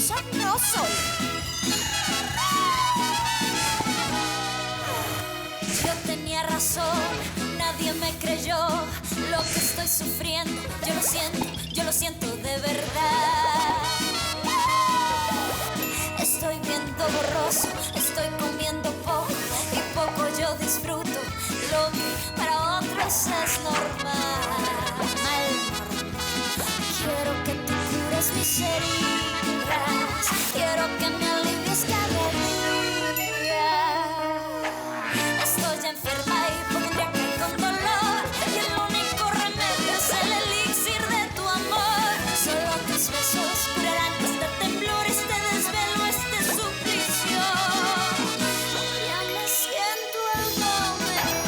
peligrosa no soy. Yo tenía razón, nadie me creyó lo que estoy sufriendo. Yo lo siento de verdad. Estoy viendo borroso, estoy comiendo poco y poco yo disfruto. Lo que para otros es normal. Quiero que tú cures mis heridas, quiero que me alivies cada día. Estoy enferma y podría con dolor, y el único remedio es el elixir de tu amor. Solo tus besos curarán este temblor, este desvelo, este suplicio. Ya me siento algo mejor.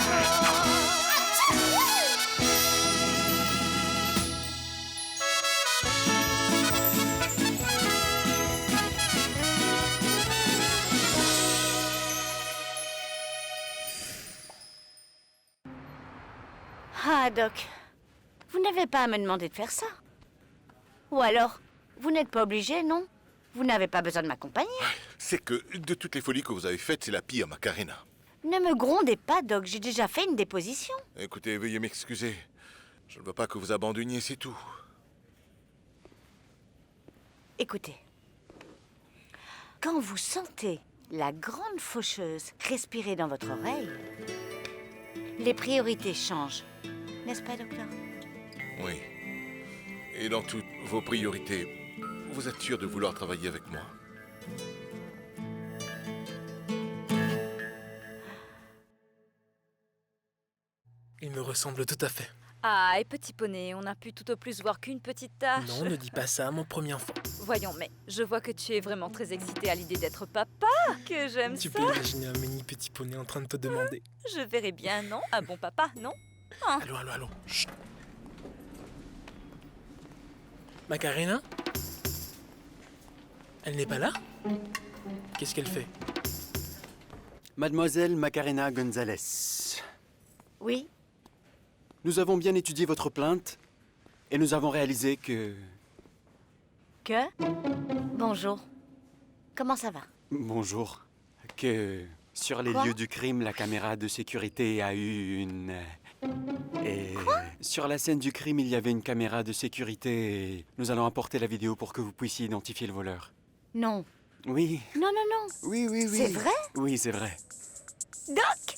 Ah, Doc, vous n'avez pas à me demander de faire ça. Ou alors, vous n'êtes pas obligé, non? Vous n'avez pas besoin de m'accompagner. C'est que, de toutes les folies que vous avez faites, c'est la pire, Macarena. Ne me grondez pas, Doc, j'ai déjà fait une déposition. Écoutez, veuillez m'excuser. Je ne veux pas que vous abandonniez, c'est tout. Écoutez, quand vous sentez la grande faucheuse respirer dans votre oreille, les priorités changent. N'est-ce pas, docteur? Oui. Et dans toutes vos priorités, vous êtes sûr de vouloir travailler avec moi? Il me ressemble tout à fait. Ah, et petit poney, on a pu tout au plus voir qu'une petite tache. Non, ne dis pas ça à mon premier enfant. Voyons, mais je vois que tu es vraiment très excité à l'idée d'être papa. Que j'aime Tu ça. peux imaginer un mini petit poney en train de te demander. Je verrais bien, non? Un bon papa, non? Ah. Allô. Chut. Macarena? Elle n'est pas là? Qu'est-ce qu'elle fait? Mademoiselle Macarena Gonzalez, Oui? nous avons bien étudié votre plainte et nous avons réalisé que... Que? Bonjour. Comment ça va? Bonjour. Que sur les Quoi? lieux du crime, la caméra de sécurité a eu une... Et sur la scène du crime, il y avait une caméra de sécurité et nous allons apporter la vidéo pour que vous puissiez identifier le voleur. Non. Oui, Non, non, non. oui. C'est vrai? Oui, c'est vrai. Doc!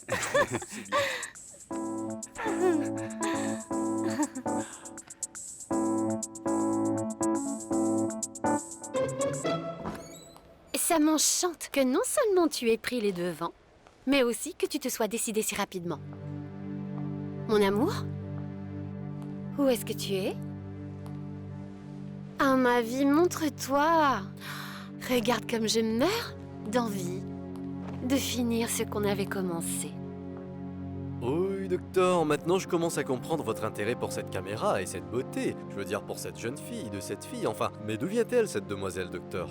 Ça m'enchante que non seulement tu aies pris les devants, mais aussi que tu te sois décidé si rapidement. Mon amour? Où est-ce que tu es? Ah, ma vie, montre-toi! Regarde comme je meurs d'envie de finir ce qu'on avait commencé. Oui, docteur, maintenant je commence à comprendre votre intérêt pour cette caméra et cette beauté. Je veux dire pour cette jeune fille, de cette fille, enfin. Mais d'où vient-elle, cette demoiselle, docteur?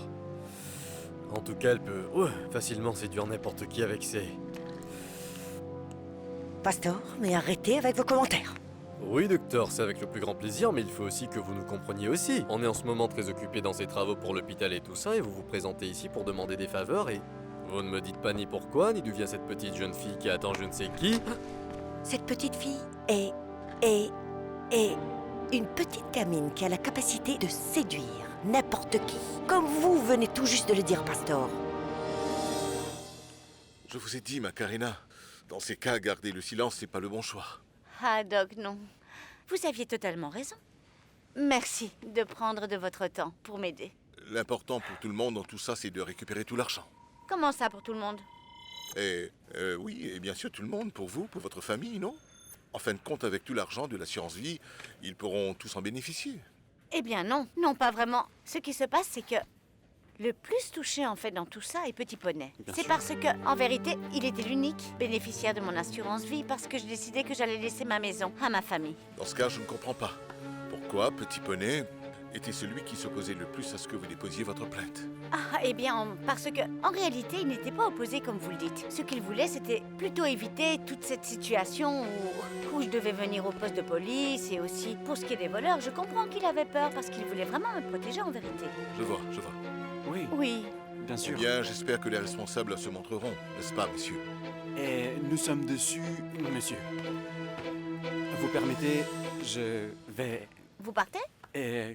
En tout cas, elle peut facilement séduire n'importe qui avec ses... Pastor, mais arrêtez avec vos commentaires. Oui, docteur, c'est avec le plus grand plaisir, mais il faut aussi que vous nous compreniez aussi. On est en ce moment très occupé dans ses travaux pour l'hôpital et tout ça, et vous vous présentez ici pour demander des faveurs, et... Vous ne me dites pas ni pourquoi, ni d'où vient cette petite jeune fille qui attend je ne sais qui. Cette petite fille est une petite gamine qui a la capacité de séduire n'importe qui. Comme vous venez tout juste de le dire, Pastor. Je vous ai dit, Macarena, dans ces cas, garder le silence, c'est pas le bon choix. Ah, Doc, non. Vous aviez totalement raison. Merci de prendre de votre temps pour m'aider. L'important pour tout le monde dans tout ça, c'est de récupérer tout l'argent. Comment ça pour tout le monde? Et oui, et bien sûr, tout le monde, pour vous, pour votre famille, non? En fin de compte, avec tout l'argent de l'assurance vie, ils pourront tous en bénéficier. Eh bien non, non pas vraiment. Ce qui se passe, c'est que le plus touché en fait dans tout ça est Petit Poney. C'est parce que, en vérité, il était l'unique bénéficiaire de mon assurance vie parce que je décidais que j'allais laisser ma maison à ma famille. Dans ce cas, je ne comprends pas. Pourquoi Petit Poney était celui qui s'opposait le plus à ce que vous déposiez votre plainte? Ah, eh bien, parce que, en réalité, il n'était pas opposé comme vous le dites. Ce qu'il voulait, c'était plutôt éviter toute cette situation où je devais venir au poste de police et aussi, pour ce qui est des voleurs, je comprends qu'il avait peur parce qu'il voulait vraiment me protéger en vérité. Je vois, je vois. Oui, Oui. bien Eh sûr. bien, j'espère que les responsables se montreront, n'est-ce pas, messieurs? Et nous sommes dessus, monsieur. Vous permettez, je vais... Vous partez?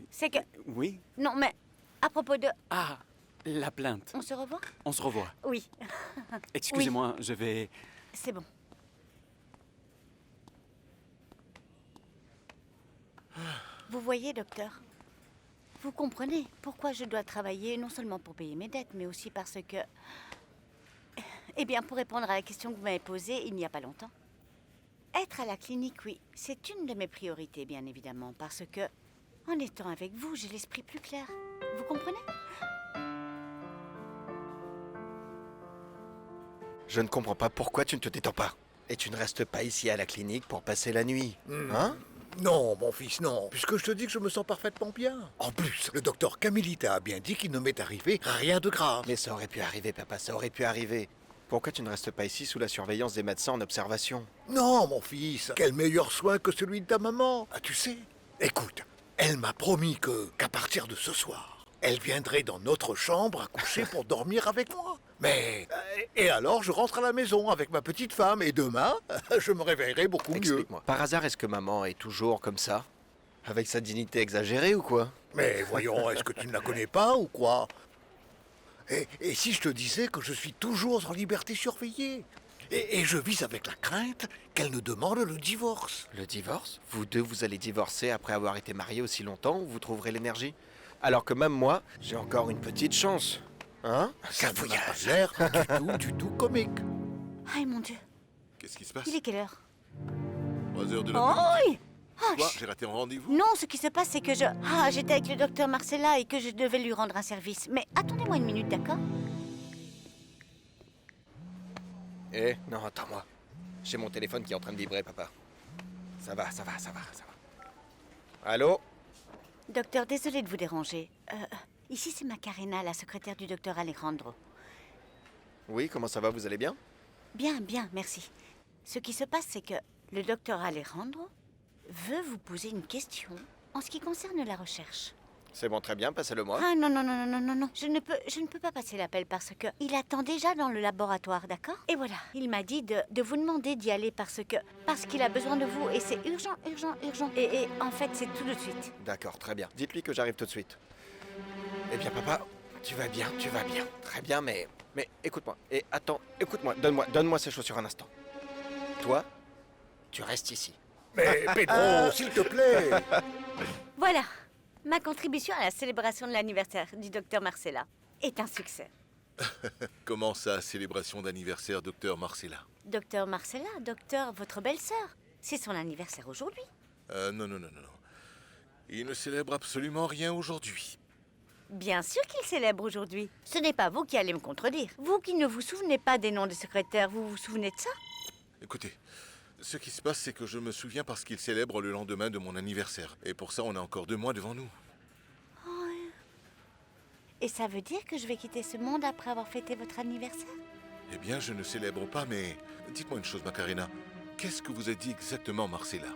C'est que... Oui? Non, mais à propos de... Ah, la plainte. On se revoit? On se revoit. Oui, Excusez-moi, je vais... c'est bon. Vous voyez, docteur, vous comprenez pourquoi je dois travailler non seulement pour payer mes dettes, mais aussi parce que... Eh bien, pour répondre à la question que vous m'avez posée il n'y a pas longtemps. Être à la clinique, oui, c'est une de mes priorités, bien évidemment, parce que, en étant avec vous, j'ai l'esprit plus clair. Vous comprenez? Je ne comprends pas pourquoi tu ne te détends pas. Et tu ne restes pas ici à la clinique pour passer la nuit. Hein? Non, mon fils, non. Puisque je te dis que je me sens parfaitement bien. En plus, le docteur Camillita a bien dit qu'il ne m'est arrivé rien de grave. Mais ça aurait pu arriver, papa, ça aurait pu arriver. Pourquoi tu ne restes pas ici sous la surveillance des médecins en observation? Non, mon fils. Quel meilleur soin que celui de ta maman. Ah, tu sais, écoute, elle m'a promis qu'à partir de ce soir, elle viendrait dans notre chambre à coucher pour dormir avec moi. Mais... Et alors, je rentre à la maison avec ma petite femme et demain, je me réveillerai beaucoup mieux. Explique-moi. Par hasard, est-ce que maman est toujours comme ça? Avec sa dignité exagérée ou quoi? Mais voyons, est-ce que tu ne la connais pas ou quoi? Et si je te disais que je suis toujours en liberté surveillée? Et je vis avec la crainte qu'elle ne demande le divorce. Le divorce? Vous deux, vous allez divorcer après avoir été mariés aussi longtemps où vous trouverez l'énergie? Alors que même moi, j'ai encore une petite chance. Hein? Ça n'a pas l'air du tout comique. Aïe, mon Dieu. Qu'est-ce qui se passe? Il est quelle heure? 3 heures de Oh, l'après-midi. oui. Ah, Quoi? J'ai raté un rendez-vous? Non, ce qui se passe, c'est que j'étais avec le docteur Marcella et que je devais lui rendre un service. Mais attendez-moi une minute, d'accord? Non, attends-moi. J'ai mon téléphone qui est en train de vibrer, papa. Ça va. Allô? Docteur, désolé de vous déranger. Ici, c'est Macarena, la secrétaire du docteur Alejandro. Oui, comment ça va, vous allez bien? Bien, merci. Ce qui se passe, c'est que le docteur Alejandro veut vous poser une question en ce qui concerne la recherche. C'est bon, très bien, passez-le-moi. Ah non. Je ne peux pas passer l'appel parce que il attend déjà dans le laboratoire, d'accord? Et voilà, il m'a dit de vous demander d'y aller parce qu'il a besoin de vous et c'est urgent. Et en fait, c'est tout de suite. D'accord, très bien. Dites-lui que j'arrive tout de suite. Eh bien, papa, tu vas bien. Très bien, mais écoute-moi. Et attends, écoute-moi, donne-moi ces chaussures un instant. Toi, tu restes ici. Mais Pedro, s'il te plaît. Voilà, ma contribution à la célébration de l'anniversaire du docteur Marcella est un succès. Comment ça, célébration d'anniversaire, docteur Marcella? Docteur Marcella, docteur, votre belle-sœur, c'est son anniversaire aujourd'hui. Non. Il ne célèbre absolument rien aujourd'hui. Bien sûr qu'il célèbre aujourd'hui. Ce n'est pas vous qui allez me contredire. Vous qui ne vous souvenez pas des noms des secrétaires, vous vous souvenez de ça? Écoutez, ce qui se passe, c'est que je me souviens parce qu'il célèbre le lendemain de mon anniversaire. Et pour ça, on a encore 2 mois devant nous. Et ça veut dire que je vais quitter ce monde après avoir fêté votre anniversaire? Eh bien, je ne célèbre pas, mais... Dites-moi une chose, Macarena. Qu'est-ce que vous a dit exactement, Marcella?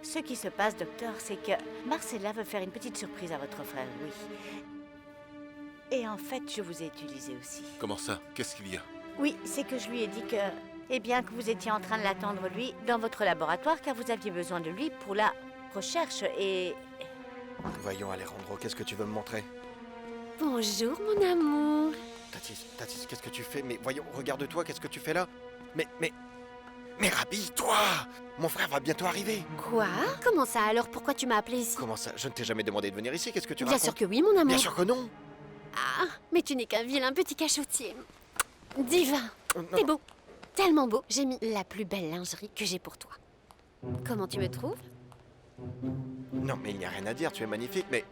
Ce qui se passe, docteur, c'est que Marcella veut faire une petite surprise à votre frère, oui. Et en fait, je vous ai utilisé aussi. Comment ça? Qu'est-ce qu'il y a? Oui, c'est que je lui ai dit que... Eh bien, que vous étiez en train de l'attendre, lui, dans votre laboratoire, car vous aviez besoin de lui pour la recherche et... Voyons, Alejandro, qu'est-ce que tu veux me montrer? Bonjour, mon amour. Tatis, qu'est-ce que tu fais? Mais voyons, regarde-toi, qu'est-ce que tu fais là? Mais rhabille-toi! Mon frère va bientôt arriver. Quoi? Comment ça alors? Pourquoi tu m'as appelé ici? Comment ça? Je ne t'ai jamais demandé de venir ici, qu'est-ce que tu Bien racontes? sûr que oui, mon amour. Bien sûr que non! Ah, mais tu n'es qu'un vilain petit cachotier. Divin. Non. T'es beau. Tellement beau. J'ai mis la plus belle lingerie que j'ai pour toi. Comment tu me trouves? Non, mais il n'y a rien à dire, tu es magnifique, mais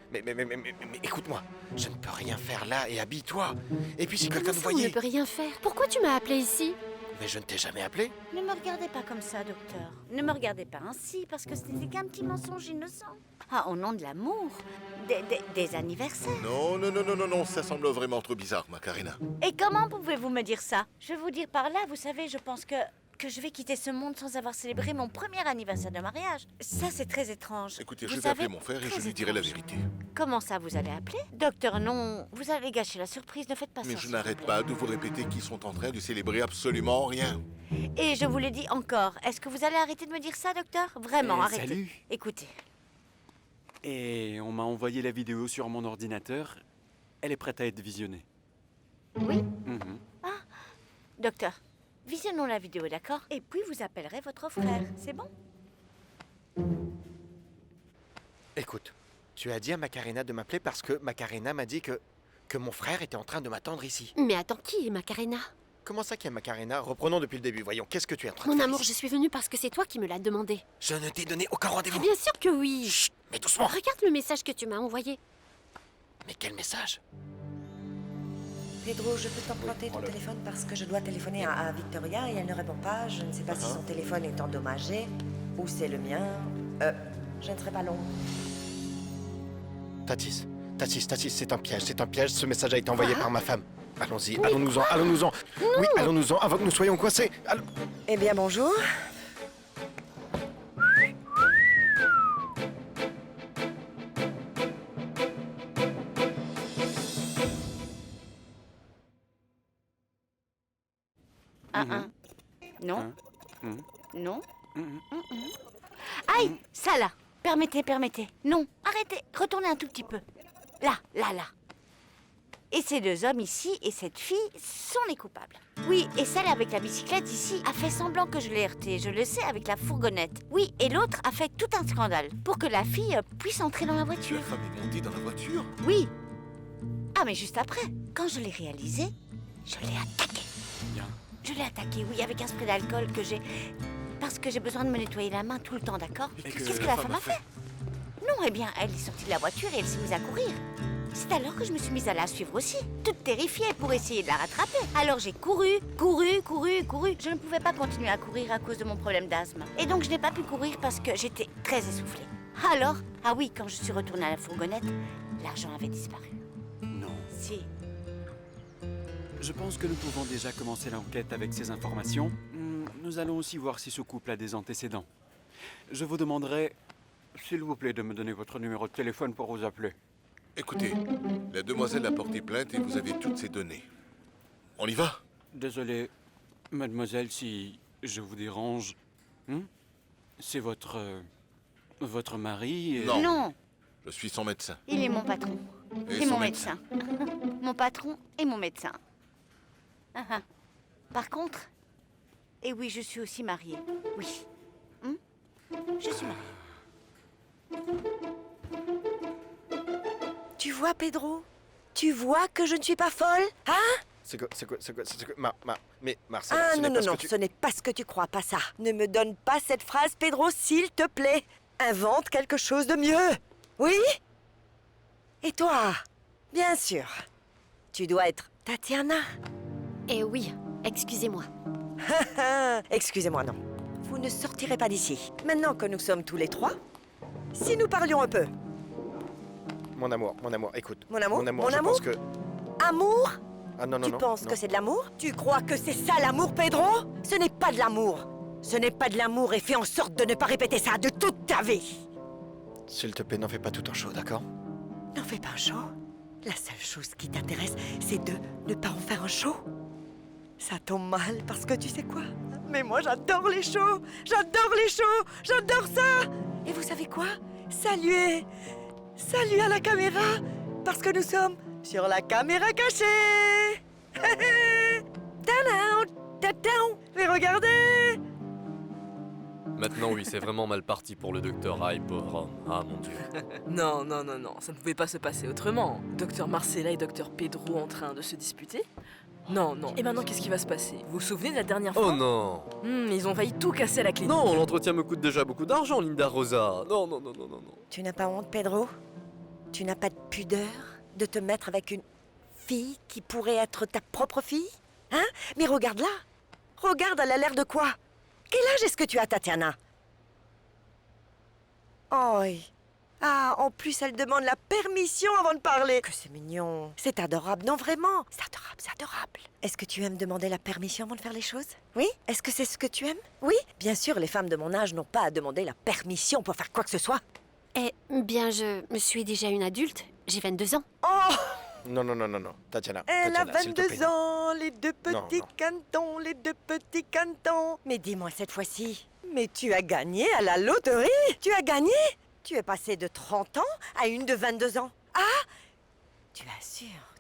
écoute-moi, je ne peux rien faire là et habille-toi. Et puis si quelqu'un Comment nous ça, on voyait... ne peut rien faire. Pourquoi tu m'as appelé ici? Mais je ne t'ai jamais appelé. Ne me regardez pas comme ça, docteur. Ne me regardez pas ainsi, parce que ce n'était qu'un petit mensonge innocent. Ah, au nom de l'amour, des anniversaires. Non, ça semble vraiment trop bizarre, Macarena. Et comment pouvez-vous me dire ça? Je vais vous dire par là, vous savez, je pense que... que je vais quitter ce monde sans avoir célébré mon premier anniversaire de mariage. Ça, c'est très étrange. Écoutez, Vous je vais savez, appeler mon frère et très je lui dirai la étrange. vérité. Comment ça, vous allez appeler? Docteur, non, vous allez gâcher la surprise, ne faites pas Mais ça. je s'il n'arrête vous pas plaît. de vous répéter qu'ils sont en train de célébrer absolument rien. Et je vous le dis encore, est-ce que vous allez arrêter de me dire ça, docteur? Vraiment, arrêtez. Salut. Écoutez, Et on m'a envoyé la vidéo sur mon ordinateur. Elle est prête à être visionnée. Oui. Mhm. Docteur, visionnons la vidéo, d'accord? Et puis vous appellerez votre frère, c'est bon? Écoute, tu as dit à Macarena de m'appeler parce que Macarena m'a dit que mon frère était en train de m'attendre ici. Mais attends, qui est Macarena? Comment ça qu'il y a Macarena? Reprenons depuis le début, voyons, qu'est-ce que tu es en train de Mon faire amour, ici? je suis venue parce que c'est toi qui me l'as demandé. Je ne t'ai donné aucun Ah, rendez-vous. bien sûr que oui. Chut, mais doucement. Regarde le message que tu m'as envoyé. Mais quel message? Pedro, je peux t'emprunter ton téléphone parce que je dois téléphoner à Victoria et elle ne répond pas. Je ne sais pas si son téléphone est endommagé ou c'est le mien. Je ne serai pas long. Tatis, c'est un piège, ce message a été envoyé par ma femme. Allons-y, allons-nous-en. Oui, allons-nous-en avant que nous soyons coincés. Eh bien, bonjour. Non. Mhm. Non. Mhm. Aïe, ça là. Permettez. Non, arrêtez. Retournez un tout petit peu. Là. Et ces deux hommes ici et cette fille sont les coupables. Oui, et celle avec la bicyclette ici a fait semblant que je l'ai heurtée, je le sais, avec la fourgonnette. Oui, et l'autre a fait tout un scandale pour que la fille puisse entrer dans la voiture. La femme est montée dans la voiture? Oui. Ah, mais juste après, quand je l'ai réalisé, je l'ai attaqué. Bien. Je l'ai attaqué, oui, avec un spray d'alcool que j'ai... Parce que j'ai besoin de me nettoyer la main tout le temps, d'accord? Et Qu'est-ce que la femme a fait? Non, eh bien, elle est sortie de la voiture et elle s'est mise à courir. C'est alors que je me suis mise à la suivre aussi, toute terrifiée pour essayer de la rattraper. Alors j'ai couru. Je ne pouvais pas continuer à courir à cause de mon problème d'asthme. Et donc je n'ai pas pu courir parce que j'étais très essoufflée. Alors, ah oui, quand je suis retournée à la fourgonnette, l'argent avait disparu. Non. Si. Je pense que nous pouvons déjà commencer l'enquête avec ces informations. Nous allons aussi voir si ce couple a des antécédents. Je vous demanderai, s'il vous plaît, de me donner votre numéro de téléphone pour vous appeler. Écoutez, la demoiselle a porté plainte et vous avez toutes ses données. On y va? Désolé, mademoiselle, si je vous dérange. C'est votre mari et... Non, Je suis son médecin. il est mon patron. Et Et son mon médecin. Mon patron et mon médecin. Par contre, et oui, je suis aussi mariée. Oui. Je suis mariée. Tu vois, Pedro? Tu vois que je ne suis pas folle? Hein? C'est quoi? Mais Marcel, Ah ce non, n'est non, pas ce non, que tu... ce n'est pas ce que tu crois, pas ça. Ne me donne pas cette phrase, Pedro, s'il te plaît. Invente quelque chose de mieux. Oui? Et toi? Bien sûr. Tu dois être Tatiana. Eh oui, excusez-moi. Excusez-moi, non. Vous ne sortirez pas d'ici. Maintenant que nous sommes tous les trois, si nous parlions un peu. Mon amour, écoute. Mon amour, je pense que... Amour? Ah non, Tu penses que c'est de l'amour? Tu crois que c'est ça l'amour, Pedro? Ce n'est pas de l'amour. Ce n'est pas de l'amour et fais en sorte de ne pas répéter ça de toute ta vie. S'il te plaît, n'en fais pas tout un show, d'accord? N'en fais pas un show. La seule chose qui t'intéresse, c'est de ne pas en faire un show. Ça tombe mal parce que tu sais quoi? Mais moi, j'adore les shows. J'adore les shows. J'adore ça. Et vous savez quoi? Saluez à la caméra parce que nous sommes sur la caméra cachée. Ta-down. Mais regardez. Maintenant, oui, c'est vraiment mal parti pour le docteur Hyde, pauvre homme. Ah, mon Dieu. Non, ça ne pouvait pas se passer autrement. Docteur Marcella et Docteur Pedro en train de se disputer? Non. Et maintenant, qu'est-ce qui va se passer? Vous vous souvenez de la dernière fois? Oh non! Ils ont failli tout casser à la clinique. Non, l'entretien me coûte déjà beaucoup d'argent, Linda Rosa. Non. Tu n'as pas honte, Pedro? Tu n'as pas de pudeur de te mettre avec une fille qui pourrait être ta propre fille? Hein? Mais regarde-la. Regarde, elle a l'air de quoi? Quel âge est-ce que tu as, Tatiana? Oh, Ah, en plus, elle demande la permission avant de parler. Que c'est mignon. C'est adorable, non vraiment? C'est adorable, c'est adorable. Est-ce que tu aimes demander la permission avant de faire les choses? Oui? Est-ce que c'est ce que tu aimes? Oui? Bien sûr, les femmes de mon âge n'ont pas à demander la permission pour faire quoi que ce soit. Eh bien, je suis déjà une adulte. J'ai 22 ans. Oh! Non, non, non, non, non. Tatiana, Elle a Tatiana, s'il te plaît, 22 ans, les deux petits non. cantons, les deux petits cantons. Mais dis-moi cette fois-ci, mais tu as gagné à la loterie? Tu as gagné? Tu es passé de 30 ans à une de 22 ans. Ah!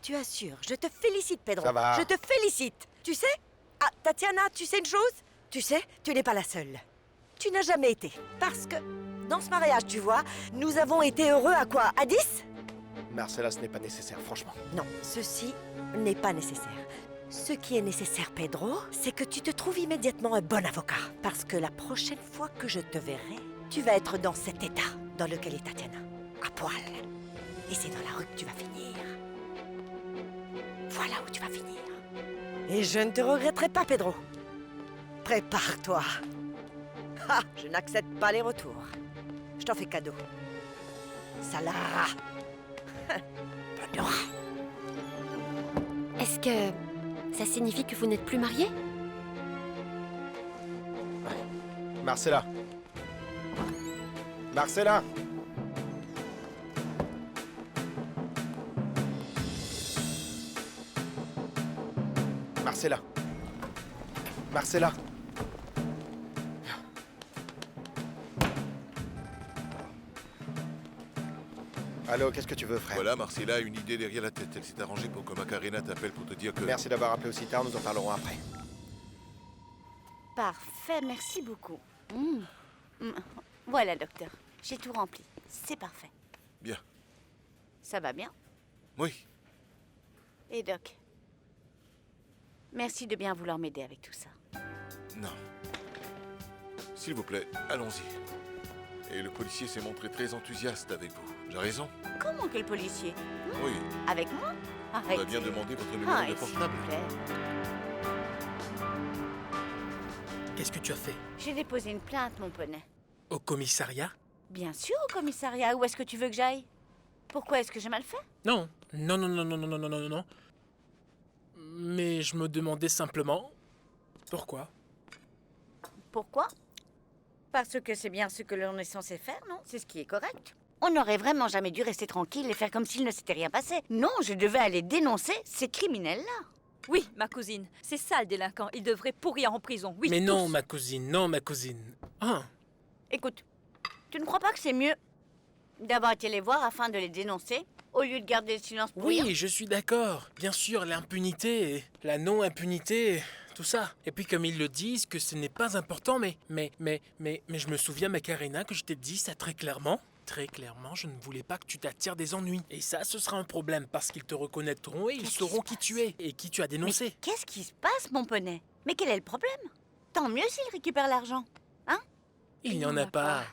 Tu assures. Je te félicite, Pedro. Ça va. Je te félicite. Tu sais? Ah, Tatiana, tu sais une chose? Tu sais, tu n'es pas la seule. Tu n'as jamais été. Parce que, dans ce mariage, tu vois, nous avons été heureux à quoi? À 10? Marcella, ce n'est pas nécessaire, franchement. Non, ceci n'est pas nécessaire. Ce qui est nécessaire, Pedro, c'est que tu te trouves immédiatement un bon avocat. Parce que la prochaine fois que je te verrai, tu vas être dans cet état dans lequel est Tatiana, à poil. Et c'est dans la rue que tu vas finir. Voilà où tu vas finir. Et je ne te regretterai pas, Pedro. Prépare-toi. Ah, je n'accepte pas les retours. Je t'en fais cadeau. Salara. Pandora. Est-ce que ça signifie que vous n'êtes plus mariés? Marcella. Marcella. Marcella. Marcella. Allô, qu'est-ce que tu veux, frère? Voilà, Marcella a une idée derrière la tête. Elle s'est arrangée pour que Macarena t'appelle pour te dire que... Merci d'avoir appelé aussi tard, nous en parlerons après. Parfait, merci beaucoup. Voilà, docteur. J'ai tout rempli. C'est parfait. Bien. Ça va bien? Oui. Et Doc? Merci de bien vouloir m'aider avec tout ça. Non. S'il vous plaît, allons-y. Et le policier s'est montré très enthousiaste avec vous. J'ai raison? Comment que le policier? Oui. Avec moi? On Arrêtez. a bien demandé votre numéro Ah, de et s'il portable. vous plaît. Qu'est-ce que tu as fait? J'ai déposé une plainte, mon poney. Au commissariat? Bien sûr, au commissariat. Où est-ce que tu veux que j'aille? Pourquoi est-ce que j'ai mal fait? Non. Non, non, non, non, non, non, non, non, non. Mais je me demandais simplement... Pourquoi? Pourquoi? Parce que c'est bien ce que l'on est censé faire, non? C'est ce qui est correct. On n'aurait vraiment jamais dû rester tranquille et faire comme s'il ne s'était rien passé. Non, je devais aller dénoncer ces criminels-là. Oui, ma cousine, c'est ça le délinquant. Il devrait pourrir en prison. Oui, Mais non, tous. ma cousine, non, ma cousine. Ah, Écoute, tu ne crois pas que c'est mieux d'avoir été les voir afin de les dénoncer au lieu de garder le silence pour rien? oui, je suis d'accord. Bien sûr, l'impunité, la non-impunité, tout ça. Et puis comme ils le disent, que ce n'est pas important, mais je me souviens, Macarena, que je t'ai dit ça très clairement. Très clairement, je ne voulais pas que tu t'attires des ennuis. Et ça, ce sera un problème, parce qu'ils te reconnaîtront et ils sauront qui tu es et qui tu as dénoncé. Mais qu'est-ce qui se passe, mon poney? Mais quel est le problème? Tant mieux s'il récupère l'argent. Hein? Il n'y en a pas.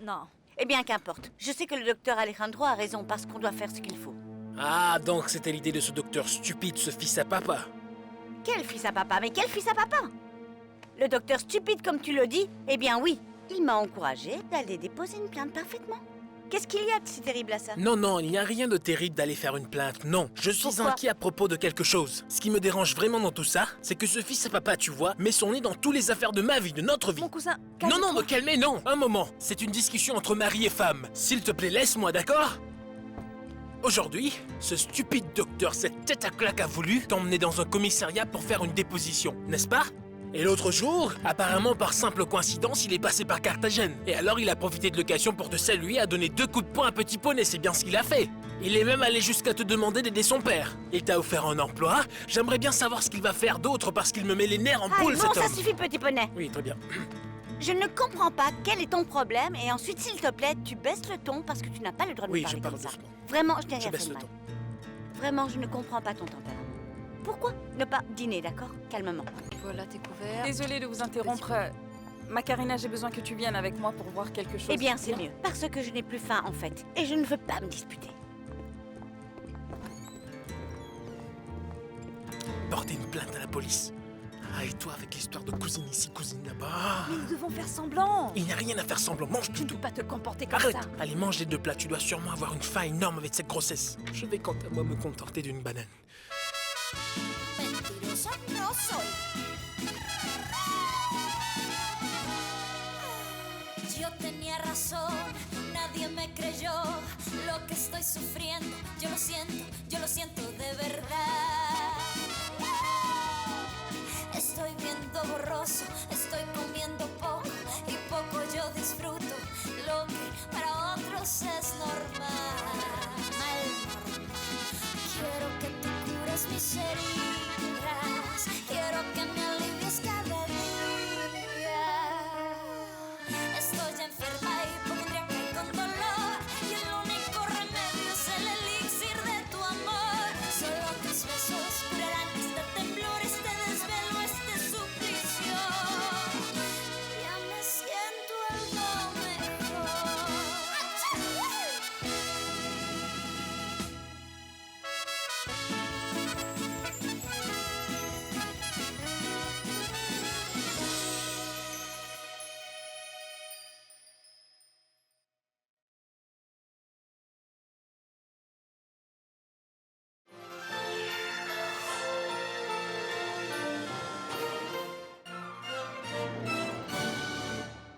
Non. Eh bien, qu'importe. Je sais que le docteur Alejandro a raison parce qu'on doit faire ce qu'il faut. Ah, donc c'était l'idée de ce docteur stupide, ce fils à papa. Quel fils à papa? Mais quel fils à papa? Le docteur stupide, comme tu le dis? Eh bien oui, il m'a encouragé d'aller déposer une plainte parfaitement. Qu'est-ce qu'il y a de si terrible à ça? Non, non, il n'y a rien de terrible d'aller faire une plainte, non. Je suis Pourquoi? inquiet à propos de quelque chose. Ce qui me dérange vraiment dans tout ça, c'est que ce fils à papa, tu vois, met son nez dans toutes les affaires de ma vie, de notre vie. Mon cousin, Non, non, calme-toi. me calmer, non. Un moment, c'est une discussion entre mari et femme. S'il te plaît, laisse-moi, d'accord? Aujourd'hui, ce stupide docteur, cette tête à claque a voulu t'emmener dans un commissariat pour faire une déposition, n'est-ce pas? Et l'autre jour, apparemment par simple coïncidence, il est passé par Carthagène. Et alors il a profité de l'occasion pour te saluer, à donner 2 coups de poing à Petit Poney, c'est bien ce qu'il a fait. Il est même allé jusqu'à te demander d'aider son père. Il t'a offert un emploi. J'aimerais bien savoir ce qu'il va faire d'autre parce qu'il me met les nerfs en poule, bon, cet ça homme. suffit, petit poney. Oui, très bien. Je ne comprends pas quel est ton problème et ensuite, s'il te plaît, tu baisses le ton parce que tu n'as pas le droit de Oui, me je parler parle comme ça. doucement. Vraiment, je n'ai Je rien baisse fait de le mal. ton. Vraiment, je ne comprends pas ton tempérament. Pourquoi ne pas dîner, d'accord? Calmement. Voilà tes couverts. Désolée de vous interrompre. Macarena, j'ai besoin que tu viennes avec moi pour voir quelque chose. Eh bien, c'est mieux. Parce que je n'ai plus faim, en fait. Et je ne veux pas me disputer. Porter une plainte à la police. Ah, et toi avec l'histoire de cousine ici, cousine là-bas. Mais nous devons faire semblant. Il n'y a rien à faire semblant, mange Tu ne tout. peux pas te comporter comme Arrête. ça. Allez, mange les 2 plats, tu dois sûrement avoir une faim énorme avec cette grossesse. Je vais quant à moi me contenter d'une banane. Mentirosa no soy.